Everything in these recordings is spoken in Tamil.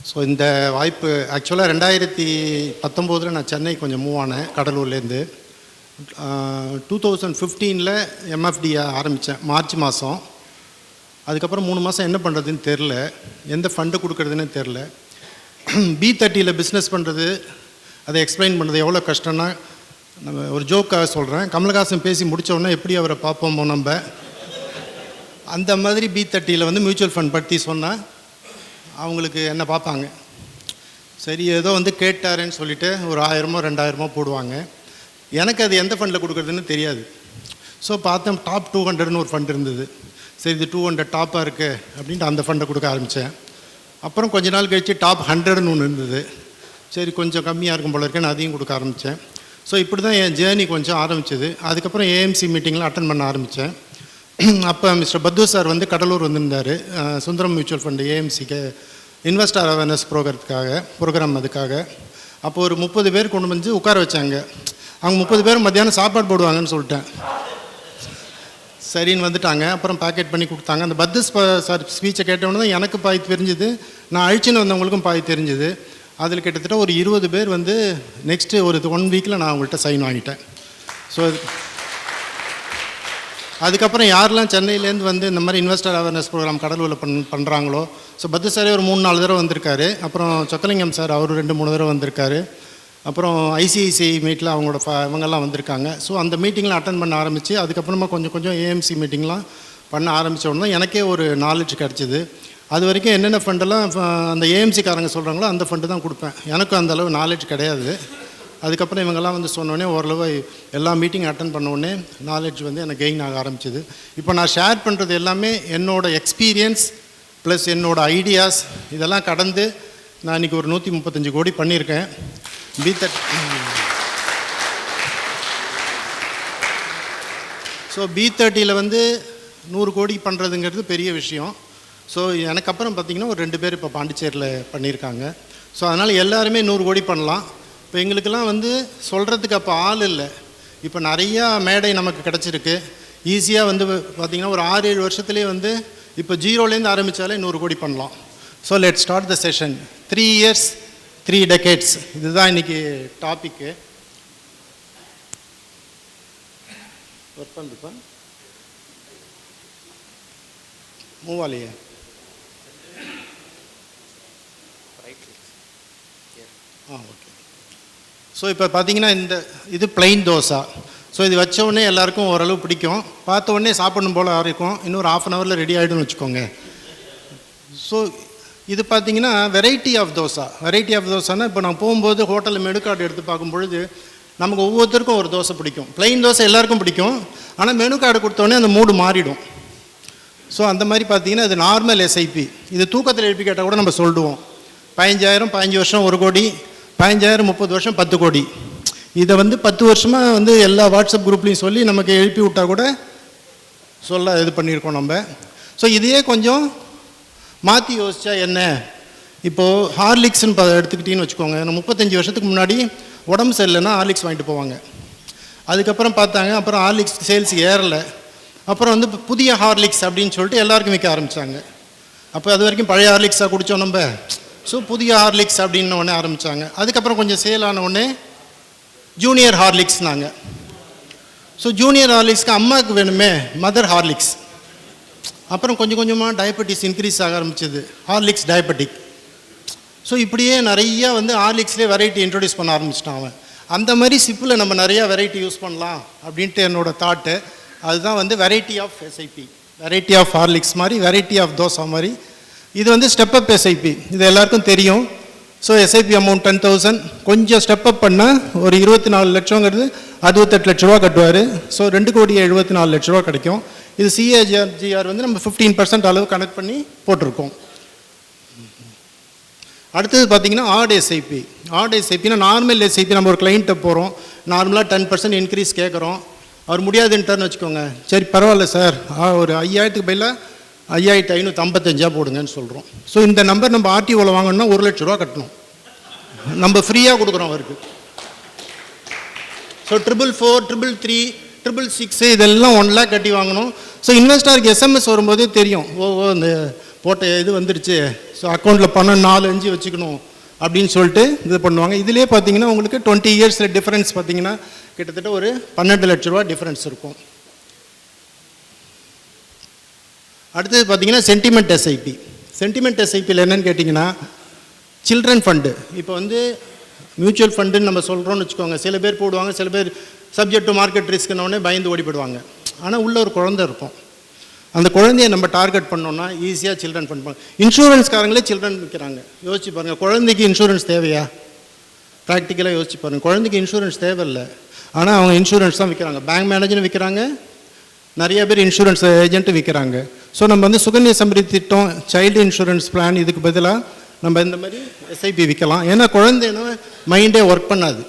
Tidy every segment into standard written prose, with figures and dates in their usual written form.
ஸோ இந்த வாய்ப்பு ஆக்சுவலாக 2019 நான் சென்னை கொஞ்சம் மூவ் ஆனேன் கடலூர்லேருந்து. 2015 எம்எஃப்டியை ஆரம்பித்தேன் மார்ச் மாதம். அதுக்கப்புறம் 3 மாதம் என்ன பண்ணுறதுன்னு தெரில, எந்த ஃபண்டு கொடுக்குறதுன்னு தெரில. B30 பிஸ்னஸ் பண்ணுறது, அதை எக்ஸ்பிளைன் பண்ணுறது எவ்வளோ கஷ்டம்னா, நம்ம ஒரு ஜோக்காக சொல்கிறேன். கமலஹாசன் பேசி முடித்தோடனே எப்படி அவரை பார்ப்போமோ நம்ம, அந்த மாதிரி B30 வந்து மியூச்சுவல் ஃபண்ட் பற்றி சொன்னால் அவங்களுக்கு என்ன பார்ப்பாங்க. சரி ஏதோ வந்து கேட்டாருன்னு சொல்லிவிட்டு ஒரு 1000 2000 போடுவாங்க. எனக்கு அது எந்த ஃபண்டில் கொடுக்குறதுன்னு தெரியாது. ஸோ பார்த்தேன் டாப் 200ன்னு ஒரு ஃபண்ட் இருந்தது. சரி இது 200 டாப்பாக இருக்குது அப்படின்ட்டு அந்த ஃபண்டை கொடுக்க ஆரம்பித்தேன். அப்புறம் கொஞ்ச நாள் கழித்து டாப் 100ன்னு ஒன்று இருந்தது. சரி கொஞ்சம் கம்மியாக இருக்கும் போல இருக்குன்னு அதையும் கொடுக்க ஆரம்பித்தேன். ஸோ இப்படி தான் என் ஜேர்னி கொஞ்சம் ஆரம்பிச்சது. அதுக்கப்புறம் ஏஎம்சி மீட்டிங்கில் அட்டன் பண்ண ஆரம்பித்தேன். அப்போ மிஸ்டர் பத்து சார் வந்து கடலூர் வந்திருந்தார், சுந்தரம் மியூச்சுவல் ஃபண்டு ஏஎம்சிக்கு இன்வெஸ்டர் அவேர்னஸ் ப்ரோக்ராம் அதுக்காக. அப்போ ஒரு 30 பேர் கொண்டு வந்து உட்கார வச்சாங்க. அவங்க 30 பேர் மத்தியானம் சாப்பாடு போடுவாங்கன்னு சொல்லிட்டேன். சரின்னு வந்துட்டாங்க. அப்புறம் பேக்கெட் பண்ணி கொடுத்தாங்க. அந்த பத்து சார் ஸ்பீச்சை கேட்டவுடனே தான் எனக்கு பாய் தெரிஞ்சுது, நான் அழிச்சுன்னு வந்தவங்களுக்கும் பாய் தெரிஞ்சுது. அதில் கிட்டத்தட்ட ஒரு 20 பேர் வந்து நெக்ஸ்ட்டு ஒரு 1 வீக்கில் நான் அவங்கள்ட்ட சைன் வாங்கிட்டேன். ஸோ அதுக்கப்புறம் யாரெல்லாம் சென்னையிலேருந்து வந்து இந்த மாதிரி இன்வெஸ்டர் அவேர்னஸ் ப்ரோக்ராம் கடலூரில் பண்ணுறாங்களோ, ஸோ பத்து சாரே ஒரு 3-4 தடவை வந்திருக்காரு. அப்புறம் சொக்கலிங்கம் சார் அவர் 2-3 தடவை வந்திருக்காரு. அப்புறம் ஐசிஐசிஐ மீட்டில் அவங்களோட இவங்கெல்லாம் வந்திருக்காங்க. ஸோ அந்த மீட்டிங்கில் அட்டன் பண்ண ஆரம்பித்து அதுக்கப்புறமா கொஞ்சம் ஏஎம்சி மீட்டிங்லாம் பண்ண ஆரம்பித்த உடனே எனக்கே ஒரு நாலேஜ் கிடச்சிது. அது வரைக்கும் என்னென்ன ஃபண்டெல்லாம் அந்த ஏஎம்சிக்காரங்க சொல்கிறாங்களோ அந்த ஃபண்டு தான் கொடுப்பேன். எனக்கும் அந்தளவு நாலேஜ் கிடையாது. அதுக்கப்புறம் இவங்கெல்லாம் வந்து சொன்னோடனே ஓரளவு எல்லா மீட்டிங் அட்டன் பண்ணோடனே நாலேஜ் வந்து எனக்கு கெயின் ஆக ஆரம்பிச்சிது. இப்போ நான் ஷேர் பண்ணுறது எல்லாமே என்னோடய எக்ஸ்பீரியன்ஸ் ப்ளஸ் என்னோடய ஐடியாஸ் இதெல்லாம் கடந்து நான் இன்றைக்கி ஒரு 135 கோடி பண்ணியிருக்கேன். ஸோ B30 வந்து 100 கோடி பண்ணுறதுங்கிறது பெரிய விஷயம். ஸோ எனக்கு அப்புறம் பார்த்திங்கன்னா ஒரு 2 பேர் இப்போ பாண்டிச்சேரியில் பண்ணியிருக்காங்க. ஸோ அதனால் எல்லாருமே 100 கோடி பண்ணலாம். இப்போ எங்களுக்கெல்லாம் வந்து சொல்கிறதுக்கு அப்போ ஆள் இல்லை. இப்போ நிறையா மேடை நமக்கு கிடச்சிருக்கு. ஈஸியாக வந்து பார்த்திங்கன்னா ஒரு 6-7 வருஷத்துலேயே வந்து இப்போ 0லேருந்து ஆரம்பித்தாலே 100 கோடி பண்ணலாம். So let start the session. 3 years 3 decades இதுதான் இன்றைக்கி டாப்பிக்கு. ஒர்க் பண்ணுப்பா மூவாலையே ஓகே. ஸோ இப்போ பார்த்தீங்கன்னா இது பிளைன் தோசை. ஸோ இது வச்ச உடனே எல்லாேருக்கும் ஓரளவு பிடிக்கும். பார்த்த உடனே சாப்பிடணும் போல் இருக்கும். இன்னொரு 1/2 hour ரெடி ஆகிடும்னு வச்சுக்கோங்க. ஸோ இது பார்த்திங்கன்னா வெரைட்டி ஆஃப் தோசைன்னா இப்போ நான் போகும்போது ஹோட்டலில் மெனு கார்டு எடுத்து பார்க்கும்பொழுது நமக்கு ஒவ்வொருத்தருக்கும் ஒரு தோசை பிடிக்கும். பிளைன் தோசை எல்லாருக்கும் பிடிக்கும். ஆனால் மெனு கார்டு கொடுத்தோடனே அந்த மூடு மாறிடும். ஸோ அந்த மாதிரி பார்த்திங்கன்னா இது நார்மல் எஸ்ஐபி. இது தூக்கத்தில் எழுப்பி கேட்டால் கூட நம்ம சொல்லிடுவோம். 15,000 15 வருஷம் 1 கோடி, 15,000 30 வருஷம் 10 கோடி. இதை வந்து 10 வருஷமாக வந்து எல்லா வாட்ஸ்அப் குரூப்லேயும் சொல்லி நமக்கு எழுப்பி விட்டால் கூட சொல்ல இது பண்ணியிருக்கோம் நம்ம. ஸோ இதையே கொஞ்சம் மாற்றி யோசித்தா என்ன, இப்போது ஹார்லிக்ஸ்ன்னு எடுத்துக்கிட்டின்னு வச்சுக்கோங்க. 35 வருஷத்துக்கு முன்னாடி உடம்பு சரியில்லைன்னா ஹார்லிக்ஸ் வாங்கிட்டு போவாங்க. அதுக்கப்புறம் பார்த்தாங்க, அப்புறம் ஹார்லிக்ஸ் சேல்ஸ் ஏறலை. அப்புறம் வந்து புதிய ஹார்லிக்ஸ் அப்படின்னு சொல்லிட்டு எல்லாருக்கும் விற்க ஆரம்பித்தாங்க. அப்போ அது வரைக்கும் பழைய ஹார்லிக்ஸாக குடித்தோம் நம்ம. ஸோ புதிய ஹார்லிக்ஸ் அப்படின்னு ஒன்று ஆரம்பித்தாங்க. அதுக்கப்புறம் கொஞ்சம் சேல் ஆன உடனே ஜூனியர் ஹார்லிக்ஸ்னாங்க. ஸோ ஜூனியர் ஹார்லிக்ஸ்க்கு அம்மாவுக்கு வேணுமே மதர் ஹார்லிக்ஸ். அப்புறம் கொஞ்சம் கொஞ்சமாக டயபெட்டிஸ் இன்க்ரீஸ் ஆக ஆரம்பிச்சது, ஹார்லிக்ஸ் டயபெட்டிக். ஸோ இப்படியே நிறையா வந்து ஹார்லிக்ஸ்லேயே வெரைட்டி இன்ட்ரடியூஸ் பண்ண ஆரம்பிச்சிட்டான் அவன். அந்த மாதிரி சிப்பில் நம்ம நிறையா வெரைட்டி யூஸ் பண்ணலாம் அப்படின்ட்டு என்னோடய தாட்டு. அதுதான் வந்து variety of SIP, variety of Horlicks மாதிரி, வெரைட்டி ஆஃப் தோசை மாதிரி. இது வந்து ஸ்டெப் அப் எஸ்ஐபி, இது எல்லாருக்கும் தெரியும். ஸோ எஸ்ஐபி அமௌண்ட் 10,000 கொஞ்சம் ஸ்டெப் அப் பண்ணால் ஒரு 24 லட்சங்கிறது 68 லட்ச ரூபா கட்டுவார். ஸோ 2,74 லட்ச ரூபா கிடைக்கும். இது சிஏஜிஆர் வந்து நம்ம 15% அளவு கனெக்ட் பண்ணி போட்டிருக்கோம். அடுத்தது பார்த்திங்கன்னா ஆட் எஸ்ஐபினா நார்மல் எஸ்ஐபி. நம்ம ஒரு கிளைண்ட்டை போகிறோம், நார்மலாக 10% இன்க்ரீஸ் கேட்குறோம். அவர் முடியாதுன்ட்டார்னு வச்சுக்கோங்க. சரி பரவாயில்ல சார், ஒரு 5,000க்கு பதிலாக 5,555 போடுங்கன்னு சொல்கிறோம். ஸோ இந்த நம்பர் நம்ம ஆர்டிஓவில் வாங்கணும்னா 1 லட்ச ரூபா கட்டணும். நம்ம ஃப்ரீயாக கொடுக்குறோம் அவருக்கு. ஸோ 444, 333, 666 இதெல்லாம் 1 lakh கட்டி வாங்கணும். ஸோ இன்வெஸ்டருக்கு எஸ்எம்எஸ் வரும்போதே தெரியும், இந்த போட்ட இது வந்துருச்சு, ஸோ அக்கௌண்ட்டில் பணம் 4-5 வச்சுக்கணும் அப்படின்னு சொல்லிட்டு இது பண்ணுவாங்க. இதிலே பார்த்தீங்கன்னா உங்களுக்கு 20 இயர்ஸில் டிஃப்ரென்ஸ் பார்த்தீங்கன்னா கிட்டத்தட்ட ஒரு 12 லட்ச ரூபா டிஃப்ரென்ஸ் இருக்கும். அடுத்தது பார்த்தீங்கன்னா சென்டிமெண்ட் எஸ்ஐபி. சென்டிமெண்ட் எஸ்ஐபியில் என்னென்னு கேட்டிங்கன்னா சில்ட்ரன் ஃபண்டு. இப்போ வந்து மியூச்சுவல் ஃபண்டுன்னு நம்ம சொல்கிறோன்னு வச்சுக்கோங்க, சில பேர் போடுவாங்க, சில பேர் சப்ஜெக்ட் டு மார்க்கெட் ரிஸ்க்குன்னொடனே பயந்து ஓடி போயிடுவாங்க. ஆனால் உள்ள ஒரு குழந்தை இருக்கும், அந்த குழந்தைய நம்ம டார்கெட் பண்ணோன்னா ஈஸியாக சில்ட்ரன் ஃபண்ட் பண்ண. இன்சூரன்ஸ்காரங்களே சில்ட்ரன் விற்கிறாங்க. யோசிச்சு பாருங்கள், குழந்தைக்கு இன்சூரன்ஸ் தேவையா? ப்ராக்டிக்கலாக யோசிச்சு பாருங்கள், குழந்தைக்கு இன்சூரன்ஸ் தேவையில்லை, ஆனால் அவங்க இன்சூரன்ஸ் தான் விற்கிறாங்க. பேங்க் மேனேஜரும் விற்கிறாங்க, நிறைய பேர் இன்சூரன்ஸ் ஏஜென்ட்டு விற்கிறாங்க. ஸோ நம்ம வந்து சுகன்யா சம்ரிதி திட்டம், சைல்டு இன்சூரன்ஸ் பிளான், இதுக்கு பதிலாக நம்ம இந்த மாதிரி எஸ்ஐபி விற்கலாம். ஏன்னா குழந்தைன்னா மைண்டே ஒர்க் பண்ணாது,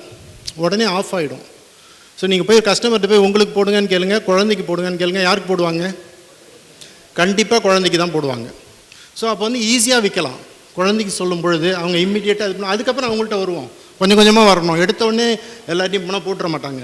உடனே ஆஃப் ஆகிடும். ஸோ நீங்கள் போய் கஸ்டமர்கிட்ட போய் உங்களுக்கு போடுங்கன்னு கேளுங்க, குழந்தைக்கு போடுங்கன்னு கேளுங்க, யாருக்கு போடுவாங்க? கண்டிப்பாக குழந்தைக்கு தான் போடுவாங்க. ஸோ அப்போ வந்து ஈஸியாக விற்கலாம். குழந்தைக்கு சொல்லும் பொழுது அவங்க இம்மிடியேட்டாக இது பண்ணணும். அதுக்கப்புறம் அவங்கள்ட்ட வருவோம், கொஞ்சம் கொஞ்சமாக வரணும். எடுத்தோடனே எல்லாத்தையும் போனால் போட்டுற மாட்டாங்க.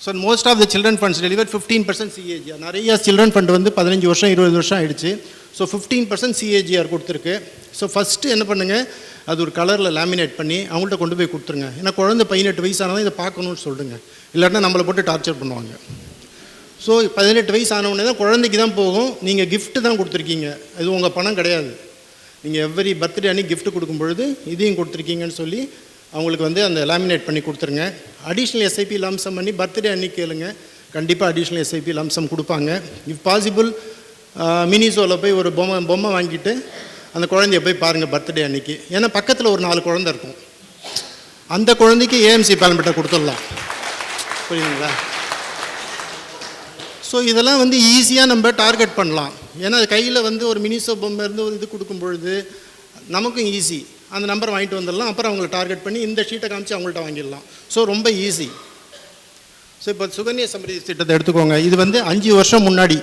So most of the children funds deliver 15% CAGR. நிறைய சில்ட்ரன் ஃபண்ட் வந்து 15 வருஷம் 20 வருஷம் ஆகிடுச்சு. ஸோ 15% சிஏஜிஆர் கொடுத்துருக்கு. ஸோ ஃபஸ்ட்டு என்ன பண்ணுங்கள், அது ஒரு கலரில் லேமினேட் பண்ணி அவங்கள்ட்ட கொண்டு போய் கொடுத்துருங்க. ஏன்னா குழந்தை 18 வயசானதான் இதை பார்க்கணுன்னு சொல்லுங்க, இல்லாட்டினா நம்மளை போட்டு டார்ச்சர் பண்ணுவாங்க. ஸோ 18 வயசு ஆனவுடனே தான் குழந்தைக்கு தான் போகும். நீங்கள் கிஃப்ட்டு தான் கொடுத்துருக்கீங்க, இது உங்கள் பணம் கிடையாது. நீங்கள் எவ்ரி பர்த்டே அன்றைக்கி கிஃப்ட் கொடுக்கும் பொழுது இதையும் கொடுத்துருக்கீங்கன்னு சொல்லி அவங்களுக்கு வந்து அந்த லேமினேட் பண்ணி கொடுத்துருங்க. அடிஷ்னல் எஸ்ஐபி லம்சம் பண்ணி பர்த்டே அன்றைக்கி கேளுங்க, கண்டிப்பாக அடிஷ்னல் எஸ்ஐபி லம்சம் கொடுப்பாங்க. இஃப் பாசிபிள் மினிசோவில் போய் ஒரு பொம்மை வாங்கிட்டு அந்த குழந்தைய போய் பாருங்கள் பர்த்டே அன்றைக்கி. ஏன்னா பக்கத்தில் ஒரு 4 குழந்தை இருக்கும், அந்த குழந்தைக்கு ஏஎம்சி பேலமெண்ட்டை கொடுத்துடலாம். புரியுதுங்களா? ஸோ இதெல்லாம் வந்து ஈஸியாக நம்ம டார்கெட் பண்ணலாம். ஏன்னா அது கையில் வந்து ஒரு மினிசோ பொம்மை இருந்து ஒரு இது கொடுக்கும் பொழுது நமக்கும் ஈஸி, அந்த நம்பர் வாங்கிட்டு வந்துடலாம். அப்புறம் அவங்களை டார்கெட் பண்ணி இந்த ஷீட்டை காமிச்சு அவங்கள்ட்ட வாங்கிடலாம். ஸோ ரொம்ப ஈஸி. ஸோ இப்போ சுகன்யா சம்ரிதி திட்டத்தை எடுத்துக்கோங்க. இது வந்து 5 வருஷம் முன்னாடி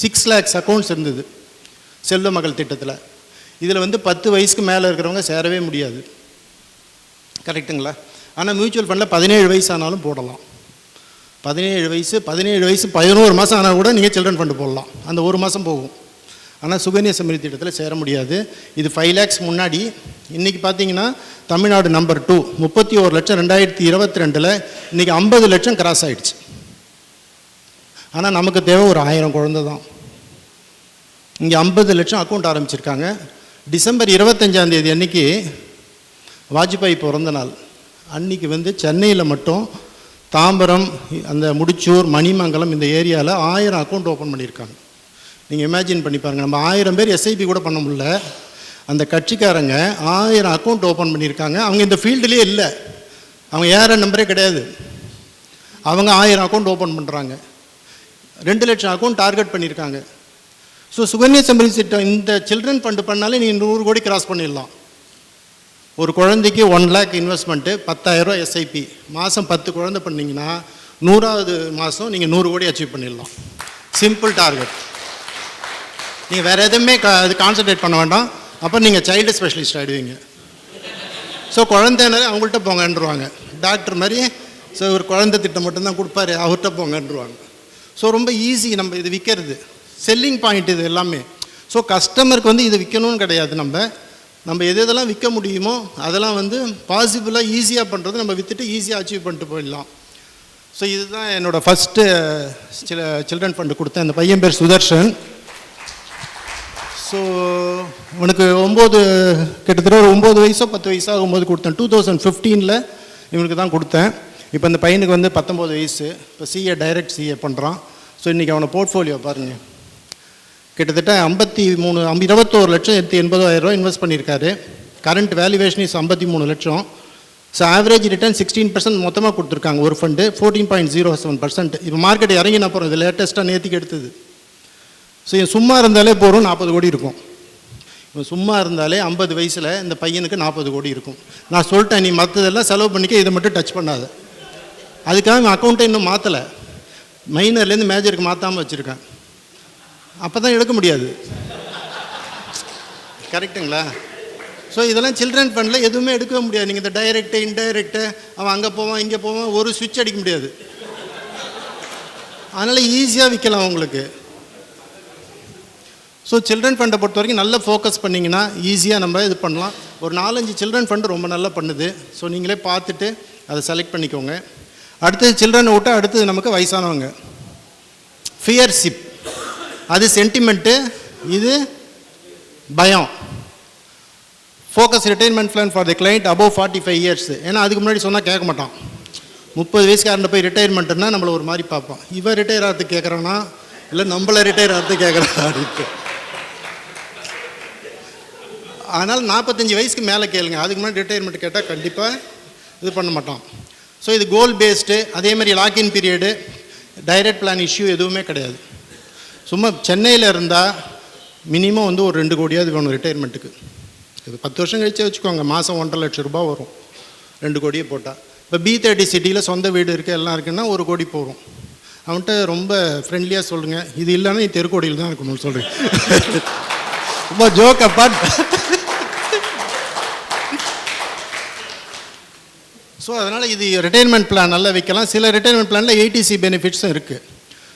6 lakhs அக்கௌண்ட்ஸ் இருந்தது செல்வ மகள் திட்டத்தில். இதில் வந்து 10 வயசுக்கு மேலே இருக்கிறவங்க சேரவே முடியாது, கரெக்டுங்களா? ஆனால் மியூச்சுவல் ஃபண்டில் 17 வயசு ஆனாலும் போடலாம். 17 வயசு 11 மாதம் ஆனால் கூட நீங்கள் சில்ட்ரன் ஃபண்டு போடலாம், அந்த ஒரு மாதம் போகும். ஆனால் சுகன்யா சம்ரிதி திட்டத்தில் சேர முடியாது. இது 5 lakhs முன்னாடி. இன்றைக்கி பார்த்தீங்கன்னா தமிழ்நாடு நம்பர் 2, 31 லட்சம் 2022. இன்றைக்கி 50 லட்சம் கிராஸ் ஆகிடுச்சு. ஆனால் நமக்கு தேவை ஒரு 1000 குழந்தை தான். இங்கே 50 லட்சம் அக்கௌண்ட் ஆரம்பிச்சிருக்காங்க. டிசம்பர் 25ஆம் தேதி அன்றைக்கி வாஜ்பாய் பிறந்த நாள் அன்றைக்கி வந்து சென்னையில் மட்டும் தாம்பரம், அந்த முடிச்சூர், மணிமங்கலம் இந்த ஏரியாவில் 1000 அக்கௌண்ட் ஓப்பன் பண்ணியிருக்காங்க. நீங்கள் இமேஜின் பண்ணி பாருங்கள், நம்ம 1000 பேர் எஸ்ஐபி கூட பண்ண முடியல, அந்த கட்சிக்காரங்க 1000 அக்கௌண்ட் ஓப்பன் பண்ணியிருக்காங்க. அவங்க இந்த ஃபீல்டுலேயே இல்லை, அவங்க ஏற நம்பரே கிடையாது, அவங்க 1000 அக்கௌண்ட் ஓப்பன் பண்ணுறாங்க. 2 லட்சம் அக்கௌண்ட் டார்கெட் பண்ணியிருக்காங்க. ஸோ சுகன்யா சம்ரிதி திட்டம் இந்த சில்ட்ரன் ஃபண்டு பண்ணாலே நீங்கள் 100 கோடி கிராஸ் பண்ணிடலாம். ஒரு குழந்தைக்கு 1 lakh இன்வெஸ்ட்மெண்ட்டு, 10,000 ரூபா எஸ்ஐபி, மாதம் 10 குழந்தை பண்ணிங்கன்னா 100வது மாதம் நீங்கள் 100 கோடி அச்சீவ் பண்ணிடலாம். Simple target. நீங்கள் வேறு எதுவுமே அது கான்சன்ட்ரேட் பண்ண வேண்டாம். அப்போ நீங்கள் சைல்டு ஸ்பெஷலிஸ்ட் ஆகிடுவீங்க. ஸோ குழந்தைனாலே அவங்கள்ட்ட போங்கன்றுவாங்க, டாக்டர் மாதிரி. ஸோ ஒரு குழந்தை திட்டம் மட்டும்தான் கொடுப்பாரு, அவர்கிட்ட போங்கன்றுவாங்க. ஸோ ரொம்ப ஈஸி நம்ம இது விற்கிறது, செல்லிங் பாயிண்ட் இது எல்லாமே. ஸோ கஸ்டமருக்கு வந்து இது விற்கணும்னு கிடையாது, நம்ம எது எதெல்லாம் விற்க முடியுமோ அதெல்லாம் வந்து பாசிபிளாக ஈஸியாக பண்ணுறது நம்ம விற்றுட்டு ஈஸியாக அச்சீவ் பண்ணிட்டு போயிடலாம். ஸோ இதுதான் என்னோடய ஃபஸ்ட்டு சில்ட்ரன் ஃபண்டு கொடுத்தேன். அந்த பையன் பேர் சுதர்ஷன். ஸோ உனக்கு கிட்டத்தட்ட ஒரு 9 வயசோ 10 வயசோ ஆகும்போது கொடுத்தேன். 2015 இவனுக்கு தான் கொடுத்தேன். இப்போ இந்த பையனுக்கு வந்து 19 வயசு. இப்போ சிஏ டைரக்ட் சிஏ பண்ணுறான். ஸோ இன்றைக்கி அவனை போர்ட்ஃபோலியோ பாருங்கள், கிட்டத்தட்ட 21 லட்சம் 80,000 ரூபா இன்வெஸ்ட் பண்ணியிருக்காரு. கரண்ட் வேல்யூவேஷன் இஸ் 53 லட்சம். ஸோ ஆவரேஜ் ரிட்டர்ன் 16% மொத்தமாக கொடுத்துருக்காங்க. ஒரு ஃபண்டு 14.07%. இப்போ மார்க்கெட் இறங்கின அப்புறம் இது லேட்டஸ்ட்டாக நேற்றுக்கு எடுத்தது. ஸோ சும்மா இருந்தாலே போகிறோம் 40 கோடி இருக்கும். இப்போ சும்மா இருந்தாலே 50 வயசில் இந்த பையனுக்கு 40 கோடி இருக்கும். நான் சொல்லிட்டேன், நீ மற்றதெல்லாம் செலவு பண்ணிக்க, இதை மட்டும் டச் பண்ணாத. அதுக்காக அக்கௌண்ட்டை இன்னும் மாற்றலை, மைனர்லேருந்து மேஜருக்கு மாற்றாமல் வச்சுருக்கேன். அப்போ தான் எடுக்க முடியாது, கரெக்டுங்களா? ஸோ இதெல்லாம் சில்ட்ரன் ஃபண்டில் எதுவுமே எடுக்கவே முடியாது. நீங்கள் இந்த டைரெக்டு இன்டைரக்டு, அவன் அங்கே போவான் இங்கே போவான், ஒரு சுவிட்ச் அடிக்க முடியாது. அதனால் ஈஸியாக விற்கலாம் உங்களுக்கு. ஸோ சில்ட்ரன் ஃபண்டை பொறுத்த வரைக்கும் நல்லா ஃபோக்கஸ் பண்ணிங்கன்னா ஈஸியாக நம்ம இது பண்ணலாம். ஒரு 4-5 சில்ட்ரன் ஃபண்டு ரொம்ப நல்லா பண்ணுது. ஸோ நீங்களே பார்த்துட்டு அதை செலக்ட் பண்ணிக்கோங்க. அடுத்தது சில்ட்ரனை விட்டால் அடுத்தது நமக்கு வயசானவங்க. ஃபியர் சிப், அது சென்டிமெண்ட்டு, இது பயம். Focus retirement plan for the client above 45 years. ஏன்னா அதுக்கு முன்னாடி சொன்னால் கேட்க மாட்டான். 30 வயசுக்காரன் போய் ரிட்டையர்மெண்ட்டுன்னா நம்மளை ஒரு மாதிரி பார்ப்போம். இவன் ரிட்டையர் ஆகிறதுக்கு கேட்குறான்னா இல்லை நம்மளை ரிட்டையர் ஆகிறதுக்கு கேட்குறான் அப்படின்ட்டு. அதனால் 45 வயசுக்கு மேலே கேளுங்க. அதுக்கு முன்னாடி ரிட்டையர்மெண்ட் கேட்டால் கண்டிப்பாக இது பண்ண மாட்டான். ஸோ இது கோல் பேஸ்டு. அதேமாதிரி login period, direct plan issue எதுவுமே கிடையாது. சும்மா சென்னையில் இருந்தால் மினிமம் வந்து ஒரு 2 கோடியாவது வேணும் ரிட்டையர்மெண்ட்டுக்கு. இது 10 வருஷம் கழிச்சே வச்சுக்கோங்க, மாதம் 1.5 லட்சம் ரூபா வரும் 2 கோடியே போட்டால். இப்போ B30 சிட்டியில் சொந்த வீடு இருக்குது எல்லாம் இருக்குன்னா 1 கோடி போகும். அவன்கிட்ட ரொம்ப ஃப்ரெண்ட்லியாக சொல்லுங்கள், இது இல்லைன்னா நீ தெருக்கோடியில் தான் இருக்கணும்னு சொல்கிறேன். ரொம்ப ஜோக் அப்பார்ட். ஸோ அதனால் இது ரிட்டைர்மெண்ட் பிளான் நல்லா வைக்கலாம். சில ரிட்டைர்மெண்ட் பிளானில் ATC பெனிஃபிட்ஸும் இருக்குது.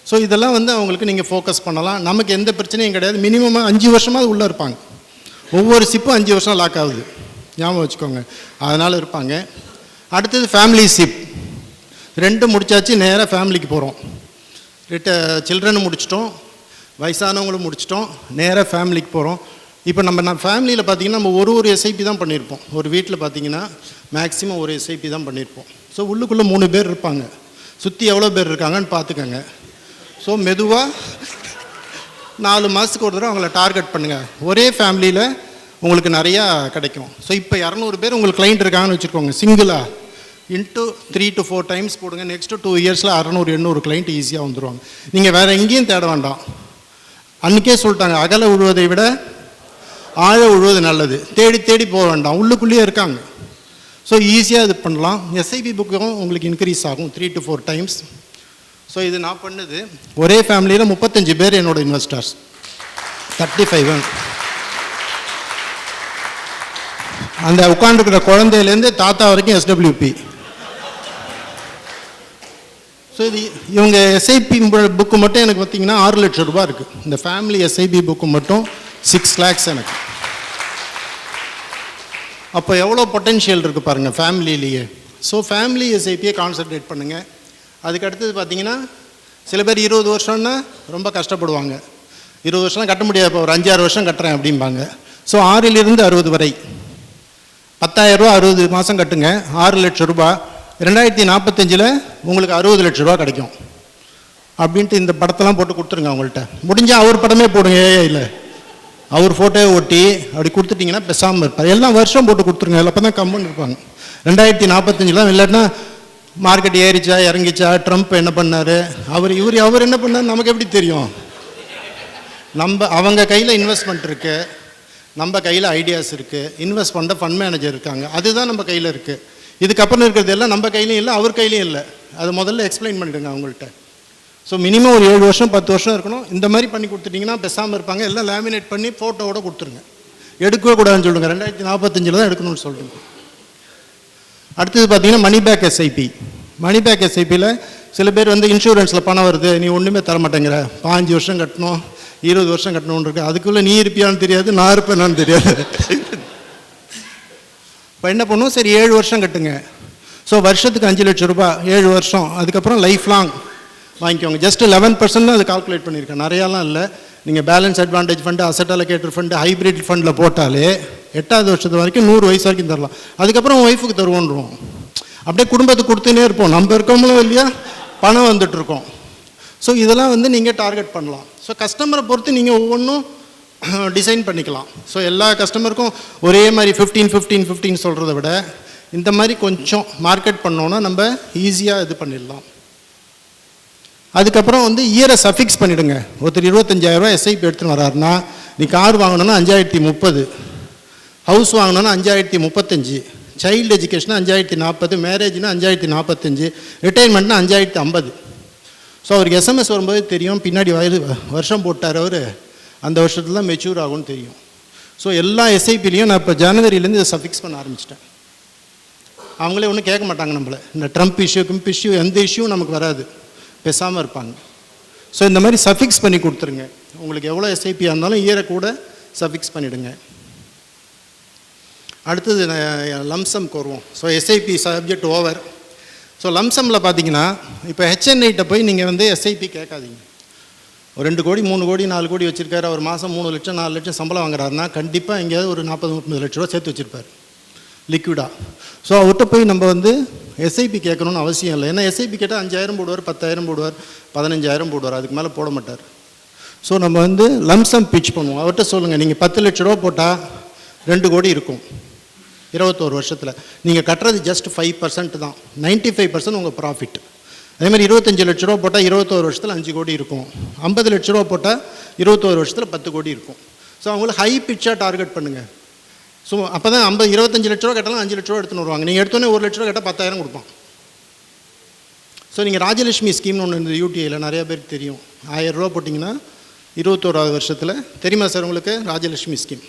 ஸோ இதெல்லாம் வந்து அவங்களுக்கு நீங்கள் ஃபோக்கஸ் பண்ணலாம். நமக்கு எந்த பிரச்சனையும் கிடையாது. மினிமமாக 5 வருஷமாக உள்ளே இருப்பாங்க. ஒவ்வொரு சிப்பும் 5 வருஷம் லாக் ஆகுது, ஞாபகம் வச்சுக்கோங்க. அதனால் இருப்பாங்க. அடுத்தது ஃபேமிலி சிப். 2 முடிச்சாச்சு, நேராக ஃபேமிலிக்கு போகிறோம். சில்ட்ரனை முடிச்சிட்டோம், வயசானவங்களும் முடிச்சிட்டோம், நேராக ஃபேமிலிக்கு போகிறோம். இப்போ நம்ம ஃபேமிலியில் பார்த்திங்கன்னா நம்ம ஒரு SIP தான் பண்ணியிருப்போம். ஒரு வீட்டில் பார்த்திங்கன்னா மேக்ஸிமம் ஒரு SIP தான் பண்ணியிருப்போம். ஸோ உள்ளுக்குள்ளே 3 பேர் இருப்பாங்க. சுற்றி எவ்வளோ பேர் இருக்காங்கன்னு பார்த்துக்கோங்க. ஸோ மெதுவாக 4 மாதத்துக்கு ஒரு தடவை அவங்கள டார்கெட் பண்ணுங்கள். ஒரே ஃபேமிலியில் உங்களுக்கு நிறையா கிடைக்கும். ஸோ இப்போ 200 பேர் உங்களுக்கு கிளைண்ட் இருக்காங்கன்னு வச்சுருக்கோங்க. சிங்கிளாக இன்ட்டு 3 to 4 டைம்ஸ் போடுங்க. நெக்ஸ்ட்டு 2 இயர்ஸில் 600-800 கிளைண்ட் ஈஸியாக வந்துடுவாங்க. நீங்கள் வேறு எங்கேயும் தேட வேண்டாம். அன்றைக்கே சொல்லிட்டாங்க, அகல விழுவதை விட ஆழ விழுவது நல்லது. தேடி தேடி போக வேண்டாம், உள்ளுக்குள்ளேயே இருக்காங்க. ஸோ ஈஸியாக இது பண்ணலாம். SIP புக்கும் உங்களுக்கு இன்க்ரீஸ் ஆகும் 3 to 4 டைம்ஸ். ஸோ இது நான் பண்ணது. ஒரே ஃபேமிலியில் 35 பேர் என்னோட இன்வெஸ்டர்ஸ். 35 அந்த உட்காந்துருக்கிற குழந்தையிலேருந்து தாத்தா வரைக்கும் SWP. ஸோ இது இவங்க SIP புக்கு மட்டும் எனக்கு பார்த்திங்கன்னா 6 லட்சம் ரூபா இருக்குது. இந்த ஃபேமிலி SIP புக்கு மட்டும் 6 lakhs எனக்கு. அப்போ எவ்வளோ பொட்டென்ஷியல் இருக்குது பாருங்கள் ஃபேமிலியிலேயே. ஸோ ஃபேமிலி SIPயை கான்சன்ட்ரேட் பண்ணுங்கள். அதுக்கு அடுத்தது பார்த்திங்கன்னா சில பேர் 20 வருஷம்னா ரொம்ப கஷ்டப்படுவாங்க. 20 வருஷம்லாம் கட்ட முடியாது, இப்போ ஒரு 5-6 வருஷம் கட்டுறேன் அப்படிம்பாங்க. ஸோ 6லிருந்து 60 வரை 10,000 ரூபா 60 மாதம் கட்டுங்க, 6 லட்சம் ரூபா. 2045 உங்களுக்கு 60 லட்ச ரூபா கிடைக்கும் அப்படின்ட்டு இந்த படத்தெல்லாம் போட்டு கொடுத்துருங்க அவங்கள்ட்ட. முடிஞ்சால் அவர் படமே போடுங்க, இல்லை அவர் ஃபோட்டோவை ஒட்டி அப்படி கொடுத்துட்டிங்கன்னா பெசாமல் இருப்பார். எல்லாம் வருஷம் போட்டு கொடுத்துருங்க, அப்போ தான் கம்முன்னு இருப்பாங்க. 2045 இல்லாட்டினா மார்க்கெட் ஏறிச்சா இறங்கிச்சா, ட்ரம்ப் என்ன பண்ணார், அவர் என்ன பண்ணார் நமக்கு எப்படி தெரியும்? அவங்க கையில் இன்வெஸ்ட்மெண்ட் இருக்குது, நம்ம கையில் ஐடியாஸ் இருக்குது, இன்வெஸ்ட் பண்ணுற ஃபண்ட் மேனேஜர் இருக்காங்க, அதுதான் நம்ம கையில் இருக்குது. இதுக்கப்புறம் இருக்கிறது எல்லாம் நம்ம கையிலையும் இல்லை, அவர் கையிலையும் இல்லை. அதை முதல்ல எக்ஸ்பிளைன் பண்ணிவிடுங்க அவங்கள்ட்ட. ஸோ மினிமம் ஒரு 7 வருஷம் 10 வருஷம் இருக்கணும். இந்த மாதிரி பண்ணி கொடுத்துட்டிங்கன்னா பெசாமல் இருப்பாங்க. எல்லாம் லேமினேட் பண்ணி ஃபோட்டோவோட கொடுத்துருங்க. எடுக்கவே கூடாதுன்னு சொல்லுங்கள், 2045 தான் எடுக்கணும்னு சொல்லுங்க. அடுத்தது பார்த்தீங்கன்னா money back SIP. Money back SIPயில் சில பேர் வந்து இன்சூரன்ஸில் பணம் வருது, நீ ஒன்றுமே தர மாட்டேங்கிற, 5 வருஷம் கட்டணும் 20 வருஷம் கட்டணும்னு இருக்கு. அதுக்குள்ளே நீ இருப்பியான்னு தெரியாது, நான் இருப்பேனான்னு தெரியாது. இப்போ என்ன பண்ணுவோம், சரி 7 வருஷம் கட்டுங்க. ஸோ வருஷத்துக்கு 5 லட்சம் ரூபாய் 7 வருஷம். அதுக்கப்புறம் லைஃப் லாங் வாங்கிக்கோங்க. ஜஸ்ட் 11% தான் அது கால்குலேட் பண்ணியிருக்கேன், நிறையாலாம் இல்லை. நீங்கள் balance advantage fund, asset allocator fund, hybrid ஃபண்டில் போட்டாலே 8வது வருஷத்து வரைக்கும் 100 வயசு வரைக்கும் தரலாம். அதுக்கப்புறம் ஒய்ஃபுக்கு தருவோன்றோம். அப்படியே குடும்பத்துக்கு கொடுத்துனே இருப்போம். நம்ம இருக்கோமோ இல்லையா, பணம் வந்துட்டுருக்கோம். ஸோ இதெல்லாம் வந்து நீங்கள் டார்கெட் பண்ணலாம். ஸோ கஸ்டமரை பொறுத்து நீங்கள் ஒவ்வொன்றும் டிசைன் பண்ணிக்கலாம். ஸோ எல்லா கஸ்டமருக்கும் ஒரே மாதிரி 15 சொல்கிறத விட இந்த மாதிரி கொஞ்சம் மார்க்கெட் பண்ணோன்னா நம்ம ஈஸியாக இது பண்ணிடலாம். அதுக்கப்புறம் வந்து இயரை சஃபிக்ஸ் பண்ணிவிடுங்க. ஒருத்தர் 25,000 SIP எடுத்துன்னு வராருன்னா, நீ கார் வாங்கணுன்னா 5,030, ஹவுஸ் வாங்கணுன்னா 5,035, சைல்டு எஜுகேஷனா 5,040, மேரேஜ்னா 5,045, ரிட்டைர்மெண்ட்னா 5,050. ஸோ அவருக்கு SMS வரும்போது தெரியும், பின்னாடி வருஷம் போட்டார் அவர், அந்த வருஷத்துல தான் மெச்சூர் ஆகும்னு தெரியும். ஸோ எல்லா SIPலையும் நான் இப்போ ஜனவரியிலேருந்து இதை சஃபிக்ஸ் பண்ண ஆரம்பிச்சிட்டேன். அவங்களே ஒன்றும் கேட்க மாட்டாங்க நம்மளை. இந்த ட்ரம்ப் இஷ்யூ, கிம்ப் இஷ்யூ, எந்த இஷ்யூவும் நமக்கு வராது, பேசாமல் இருப்பாங்க. ஸோ இந்த மாதிரி சஃபிக்ஸ் பண்ணி கொடுத்துருங்க. உங்களுக்கு எவ்வளோ எஸ்ஐபியாக இருந்தாலும் இயரை கூட சஃபிக்ஸ் பண்ணிவிடுங்க. அடுத்தது லம்சம்க்கு வருவோம். So SIP subject over. So லம்சமில் பார்த்தீங்கன்னா இப்போ ஹெச்என்ஐட்ட போய் நீங்கள் வந்து எஸ்ஐபி கேட்காதீங்க. ஒரு 2 கோடி 3 கோடி 4 கோடி வச்சுருக்காரு, அவர் மாதம் 3 லட்சம் 4 லட்சம் சம்பளம் வாங்குறாருன்னா கண்டிப்பாக எங்கேயாவது ஒரு 40-50 லட்ச ரூபா சேர்த்து வச்சுருப்பார் லிக்விடாக. ஸோ அவர்கிட்ட போய் நம்ம வந்து எஸ்ஐபி கேட்கணும்னு அவசியம் இல்லை. ஏன்னா எஸ்ஐபி கேட்டால் 5000 போடுவார், 10000 போடுவார், 15000 போடுவார், அதுக்கு மேலே போட மாட்டார். ஸோ நம்ம வந்து லம்சம் பிச் பண்ணுவோம். அவர்கிட்ட சொல்லுங்கள், நீங்கள் 10 லட்ச ரூபா போட்டால் 2 கோடி இருக்கும் 21 வருஷத்தில். நீங்கள் கட்டுறது ஜஸ்ட் 5% தான், 95% உங்கள் ப்ராஃபிட். அதே மாதிரி 25 லட்ச ரூபா போட்டால் 21 வருஷத்தில் 5 கோடி இருக்கும். 50 லட்ச ரூபா போட்டால் 21 வருஷத்தில் 10 கோடி இருக்கும். ஸோ அவங்களுக்கு ஹை பிச்சாக டார்கெட் பண்ணுங்கள். ஸோ அப்போ தான் 25 லட்ச ரூபா கேட்டாலும் 5 லட்ச ரூபா எடுத்துன்னு வருவாங்க. நீங்கள் எடுத்தோன்னே 1 லட்ச ரூபா கேட்டால் 10,000 கொடுப்பான். ஸோ நீங்கள் ராஜலட்சுமி ஸ்கீம்னு ஒன்று இந்த யூடிஐயில் நிறையா பேருக்கு தெரியும். 1000 ரூபா போட்டிங்கன்னா 21வது வருஷத்தில், தெரியுமா சார் உங்களுக்கு ராஜலட்சுமி ஸ்கீம்?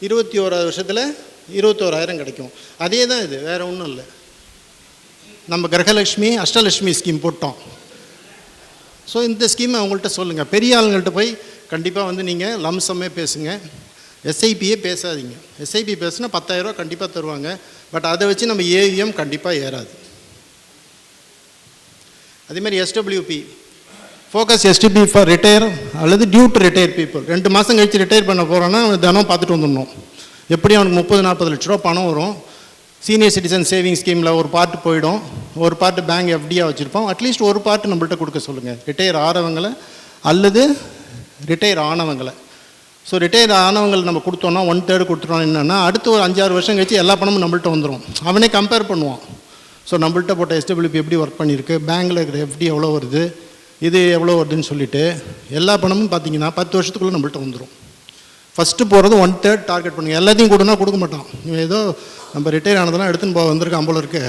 21வது வருஷத்தில் 21,000 கிடைக்கும். அதே தான் இது, வேறு ஒன்றும் இல்லை. நம்ம கிரகலட்சுமி அஷ்டலட்சுமி ஸ்கீம் போட்டோம். ஸோ இந்த ஸ்கீமை அவங்கள்ட்ட சொல்லுங்கள். பெரிய ஆளுங்கள்ட்ட போய் கண்டிப்பாக வந்து நீங்கள் லம்சமே பேசுங்க, எஸ்ஐபியே பேசாதீங்க. எஸ்ஐபி பேசுனா 10,000 ரூபா கண்டிப்பாக தருவாங்க. பட் அதை வச்சு நம்ம ஏவிஎம் கண்டிப்பாக ஏறாது. அதேமாதிரி SWP focus SDP for retire அல்லது டியூ டு ரிட்டையர் பீப்புள். 2 மாதம் கழித்து ரிட்டையர் பண்ண போகிறோன்னா தினம் பார்த்துட்டு வந்துடணும். எப்படி அவனுக்கு 30-40 லட்ச ரூபா பணம் வரும். சீனியர் சிட்டிசன் சேவிங் ஸ்கீமில் ஒரு பார்ட் போயிடும், ஒரு பார்ட்டு பேங்க் எஃப்டியாக வச்சுருப்போம். அட்லீஸ்ட் ஒரு பார்ட்டு நம்மள்ட்ட கொடுக்க சொல்லுங்கள், ரிட்டையர் ஆகிறவங்களை அல்லது ரிட்டையர் ஆனவங்களை. ஸோ ரிட்டையர் ஆனவங்களை நம்ம கொடுத்தோன்னா 1/3 கொடுத்துட்டோம். என்னென்னா அடுத்து ஒரு 5-6 வருஷம் கழிச்சு எல்லா பணமும் நம்மள்ட்ட வந்துடும். அவனே கம்பேர் பண்ணுவான். ஸோ நம்மள்ட்ட போட்ட எஸ்டபிள்யூபி எப்படி ஒர்க் பண்ணியிருக்கு, பேங்க்கில் இருக்கிற எஃப்டி எவ்வளோ வருது, இது எவ்வளோ வருதுன்னு சொல்லிவிட்டு எல்லா பணமும் பார்த்தீங்கன்னா 10 வருஷத்துக்குள்ளே நம்மள்ட்ட வந்துடும். ஃபஸ்ட்டு போகிறது 1/3 டார்கெட் பண்ணுங்கள். எல்லாத்தையும் கொடுனா கொடுக்க மாட்டான். இவன் ஏதோ நம்ம ரிட்டையர் ஆனதெல்லாம் எடுத்துன்னு வந்திருக்கான் போல இருக்கு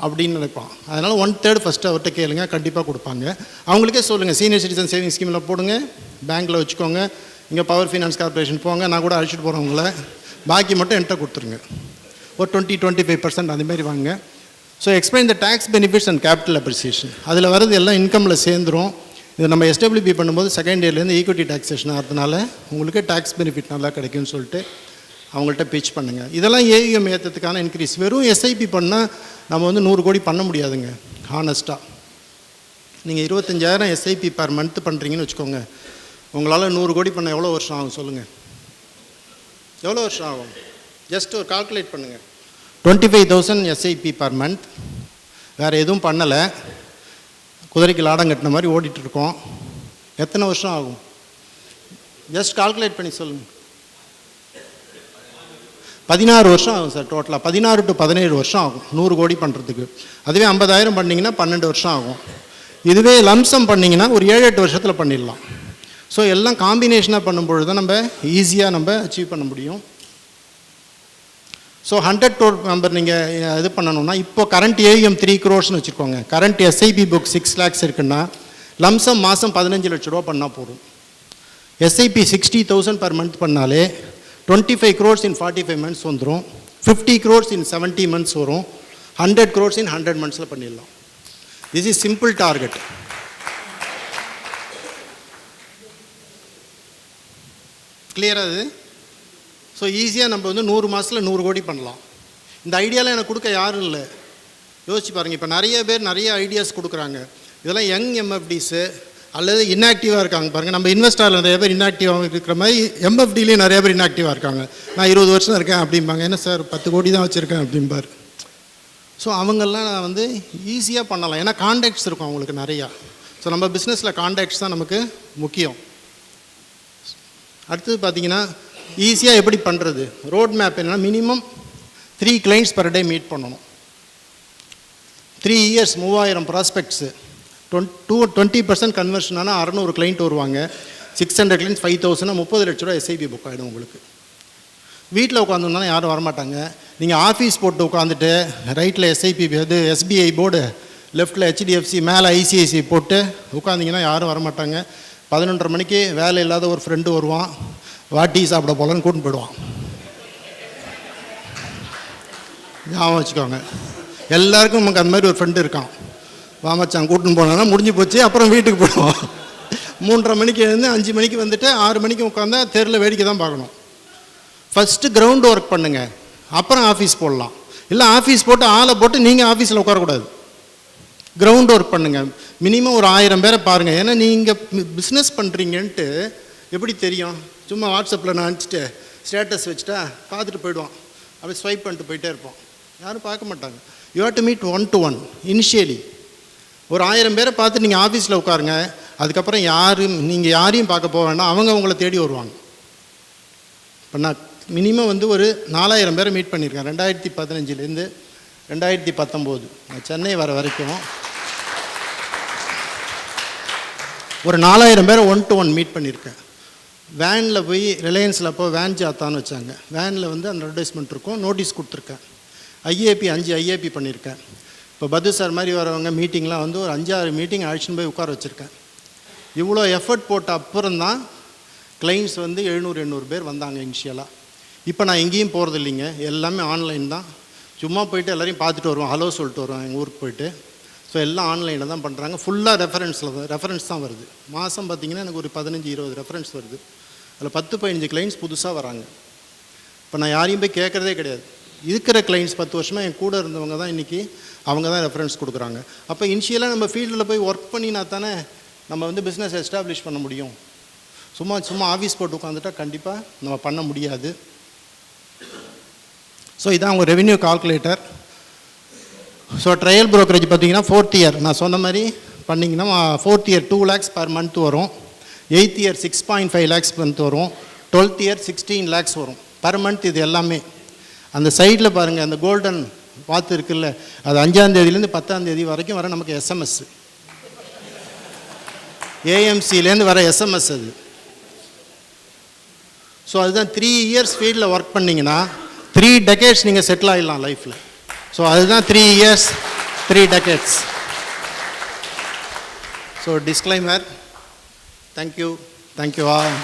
அப்படின்னு நினைப்பான். அதனால் 1/3 ஃபஸ்ட்டு அவர்கிட்ட கேளுங்க, கண்டிப்பாக கொடுப்பாங்க. அவங்களுக்கே சொல்லுங்கள், சீனியர் சிட்டிசன் சேவிங் ஸ்கீமில் போடுங்க, பேங்க்கில் வச்சுக்கோங்க, இங்கே பவர் ஃபைனான்ஸ் கார்பரேஷன் போங்க, நான் கூட அழைச்சிட்டு போகிறவங்கள, பாக்கி மட்டும் என்கிட்ட கொடுத்துருங்க. ஒரு 20-25% அதுமாரி வாங்க. So explain the tax benefits and capital appreciation. அதில் வரது எல்லாம் இன்கமில் சேர்ந்துடும். இது நம்ம எஸ்டபிள்யூபி பண்ணும்போது செகண்ட் இயர்லேருந்து ஈக்விட்டி டாக்ஸேஷன் ஆகிறதுனால உங்களுக்கு டேக்ஸ் பெனிஃபிட் நல்லா கிடைக்கும்னு சொல்லிட்டு அவங்கள்ட்ட பீச் பண்ணுங்கள். இதெல்லாம் ஏவிஎம் ஏற்றத்துக்கான இன்க்ரீஸ். வெறும் எஸ்ஐபி பண்ணால் நம்ம வந்து 100 கோடி பண்ண முடியாதுங்க. ஹானஸ்ட்டாக நீங்கள் 25,000 எஸ்ஐபி பர் மந்த் பண்ணுறீங்கன்னு வச்சுக்கோங்க, உங்களால் 100 கோடி பண்ண எவ்வளோ வருஷம் ஆகும் சொல்லுங்கள்? எவ்வளோ வருஷம் ஆகும்? ஜஸ்ட் ஒரு கால்குலேட் பண்ணுங்கள். 25,000 எஸ்ஐபி பர் மந்த், வேறு எதுவும் பண்ணலை, குதிரைக்கு லாடம் கட்டின மாதிரி ஓடிட்டுருக்கோம். எத்தனை வருஷம் ஆகும்? ஜஸ்ட் கால்குலேட் பண்ணி சொல்லுங்கள். 16 வருஷம் ஆகும் சார். டோட்டலாக 16 to 17 வருஷம் ஆகும் 100 கோடி பண்ணுறதுக்கு. அதுவே 50,000 பண்ணிங்கன்னா 12 வருஷம் ஆகும். இதுவே லம்சம் பண்ணிங்கன்னா ஒரு 7-8 வருஷத்தில் பண்ணிடலாம். ஸோ எல்லாம் காம்பினேஷனாக பண்ணும்பொழுது தான் நம்ம ஈஸியாக நம்ம அச்சீவ் பண்ண முடியும். ஸோ 100 crore மெம்பர் நீங்கள் இது பண்ணணும்னா, இப்போ கரண்ட் ஏவிஎம் 3 crores வச்சுருக்கோங்க. கரண்ட் எஸ்ஐபி புக் 6 lakhs இருக்குன்னா லம்சம் மாதம் 15 லட்ச ரூபா பண்ணால் போதும். எஸ்ஐபி 60,000 per month பண்ணாலே 25 crores in 45 months வந்துடும். 50 crores in 70 months வரும். 100 crores in 100 months பண்ணிடலாம். This is simple target. கிளியராக இது? ஸோ ஈஸியாக நம்ம வந்து 100 மாதத்தில் 100 கோடி பண்ணலாம். இந்த ஐடியாலாம் எனக்கு கொடுக்க யாரும் இல்லை. யோசிச்சு பாருங்கள். இப்போ நிறைய பேர் நிறைய ஐடியாஸ் கொடுக்குறாங்க. இதெல்லாம் யங் எம்எஃப்டிஸு அல்லது இன்ஆக்டிவாக இருக்காங்க பாருங்கள். நம்ம இன்வெஸ்டரில் நிறைய பேர் இன்ஆக்டிவாக இருக்கிற மாதிரி எம்எஃப்டிலேயே நிறைய பேர் இன்ஆக்டிவாக இருக்காங்க. நான் 20 வருஷம் இருக்கேன் அப்படிம்பாங்க. என்ன சார் 10 கோடி தான் வச்சுருக்கேன் அப்படிம்பார். ஸோ அவங்கெல்லாம் வந்து ஈஸியாக பண்ணலாம். ஏன்னா கான்டாக்ட்ஸ் இருக்கும் அவங்களுக்கு நிறையா. ஸோ நம்ம பிஸ்னஸில் கான்டாக்ட்ஸ் தான் நமக்கு முக்கியம். அடுத்தது பார்த்திங்கன்னா ஈஸியாக எப்படி பண்ணுறது, ரோட் மேப் என்னென்னா minimum 3 clients per day meet பண்ணணும். 3 years 3000 ப்ராஸ்பெக்ட்ஸு, 20% கன்வர்ஷன் ஆனால் 600 client வருவாங்க. 600 clients 5,000 30 லட்ச ரூபா எஸ்ஐபி புக் ஆகிடும் உங்களுக்கு. வீட்டில் உட்காந்துருந்தாலும் யாரும் வரமாட்டாங்க. நீங்கள் ஆஃபீஸ் போட்டு உட்காந்துட்டு ரைட்டில் எஸ்ஐபி இது எஸ்பிஐ போர்டு, லெஃப்ட்டில் ஹெச்டிஎஃப்சி, மேலே ஐசிஐசி போட்டு உட்காந்திங்கன்னா யாரும் வரமாட்டாங்க. 11:30 மணிக்கு வேலை இல்லாத ஒரு ஃப்ரெண்டு வருவான், வாட்டி சாப்பிட போகலான்னு கூட்டின்னு போயிடுவான். ஞாபகம் வச்சுக்கோங்க. எல்லாருக்கும் நமக்கு அந்த மாதிரி ஒரு ஃப்ரெண்டு இருக்கான். வாமச்சான் கூட்டின்னு போனா முடிஞ்சு போச்சு. அப்புறம் வீட்டுக்கு போயிடுவோம். 3:30 மணிக்கு எழுந்து 5 மணிக்கு வந்துட்டு 6 மணிக்கு உட்காந்தா தெருவில் வேடிக்கை தான் பார்க்கணும். ஃபஸ்ட்டு கிரவுண்ட் ஒர்க் பண்ணுங்கள், அப்புறம் ஆஃபீஸ் போடலாம். இல்லை ஆஃபீஸ் போட்டு ஆளை போட்டு நீங்கள் ஆஃபீஸில் உட்காரக்கூடாது. கிரவுண்ட் ஒர்க் பண்ணுங்கள். மினிமம் ஒரு 1000 பேரை பாருங்கள். ஏன்னா நீங்கள் பிஸ்னஸ் பண்ணுறீங்கன்ட்டு எப்படி தெரியும்? சும்மா வாட்ஸ்அப்பில் நான் அனுப்பிச்சிட்டு ஸ்டேட்டஸ் வச்சுட்டா பார்த்துட்டு போயிடுவான். அப்படி ஸ்வைப் பண்ணிட்டு போயிட்டே இருப்போம். யாரும் பார்க்க மாட்டாங்க. You have to meet 1-to-1 initially. ஒரு 1000 பேரை பார்த்து நீங்கள் ஆஃபீஸில் உட்காருங்க. அதுக்கப்புறம் நீங்கள் யாரையும் பார்க்க போக வேண்டாம், அவங்க உங்களை தேடி வருவாங்க. இப்போ நான் மினிமம் வந்து ஒரு 4000 பேரை மீட் பண்ணியிருக்கேன் 2015லேருந்து 2019 நான் சென்னை வர வரைக்கும். ஒரு 4000 பேரை 1-to-1 மீட் பண்ணியிருக்கேன். வேனில் போய் ரிலையன்ஸில் அப்போ வேன் ஜாத்தான்னு வச்சாங்க. வேனில் வந்து அந்த அட்வர்டைஸ்மெண்ட் இருக்கும், நோட்டீஸ் கொடுத்துருக்கேன். ஐஏபி 5 ஐஏபி பண்ணியிருக்கேன். இப்போ பத்து சார் மாதிரி வரவங்க மீட்டிங்லாம் வந்து ஒரு 5-6 மீட்டிங் அழைச்சின்னு போய் உட்கார வச்சுருக்கேன். இவ்வளோ எஃபர்ட் போட்ட அப்புறம் தான் கிளைண்ட்ஸ் வந்து 700-800 பேர் வந்தாங்க இனிஷியலாக. இப்போ நான் எங்கேயும் போகிறது இல்லைங்க, எல்லாமே ஆன்லைன் தான். சும்மா போயிட்டு எல்லோரையும் பார்த்துட்டு வருவோம், ஹலோ சொல்லிட்டு வருவோம் எங்கள் ஊருக்கு போயிட்டு. ஸோ எல்லாம் ஆன்லைனில் தான் பண்ணுறாங்க. ஃபுல்லாக ரெஃபரன்ஸ் தான் வருது. மாதம் பார்த்திங்கன்னா எனக்கு ஒரு 15-20 ரெஃபரன்ஸ் வருது. அதில் 10-15 கிளைண்ட்ஸ் புதுசாக வராங்க. இப்போ நான் யாரையும் போய் கேட்குறதே கிடையாது. இருக்கிற கிளைண்ட்ஸ் 10 வருஷமாக என் கூட இருந்தவங்க தான் இன்றைக்கி அவங்க தான் ரெஃபரன்ஸ் கொடுக்குறாங்க. அப்போ இனிஷியலாக நம்ம ஃபீல்டில் போய் ஒர்க் பண்ணினா தானே நம்ம வந்து பிஸ்னஸ் எஸ்டாப்ளிஷ் பண்ண முடியும். சும்மா ஆஃபீஸ் போட்டு உட்காந்துட்டா கண்டிப்பாக நம்ம பண்ண முடியாது. ஸோ இதான் அவங்க revenue calculator. So trial brokerage பார்த்தீங்கன்னா 4th இயர் நான் சொன்ன மாதிரி பண்ணிங்கன்னா 4th year 2 lakhs per month வரும். 8th இயர் 6.5 lakhs month வரும். 12th இயர் 16 lakhs வரும் பர் மந்த். இது எல்லாமே அந்த சைடில் பாருங்கள், அந்த கோல்டன் பார்த்து இருக்குல்ல, அது 5ஆம் தேதியிலேருந்து 10ஆம் தேதி வரைக்கும் வர நமக்கு எஸ்எம்எஸ், ஏஎம்சிலேருந்து வர எஸ்எம்எஸ் அது. ஸோ அதுதான் 3 years ஃபீல்டில் ஒர்க் பண்ணிங்கன்னா 3 decades நீங்கள் செட்டில் ஆகிடலாம் லைஃப்பில். ஸோ அதுதான் 3 years 3 decades. So disclaimer. Thank you all.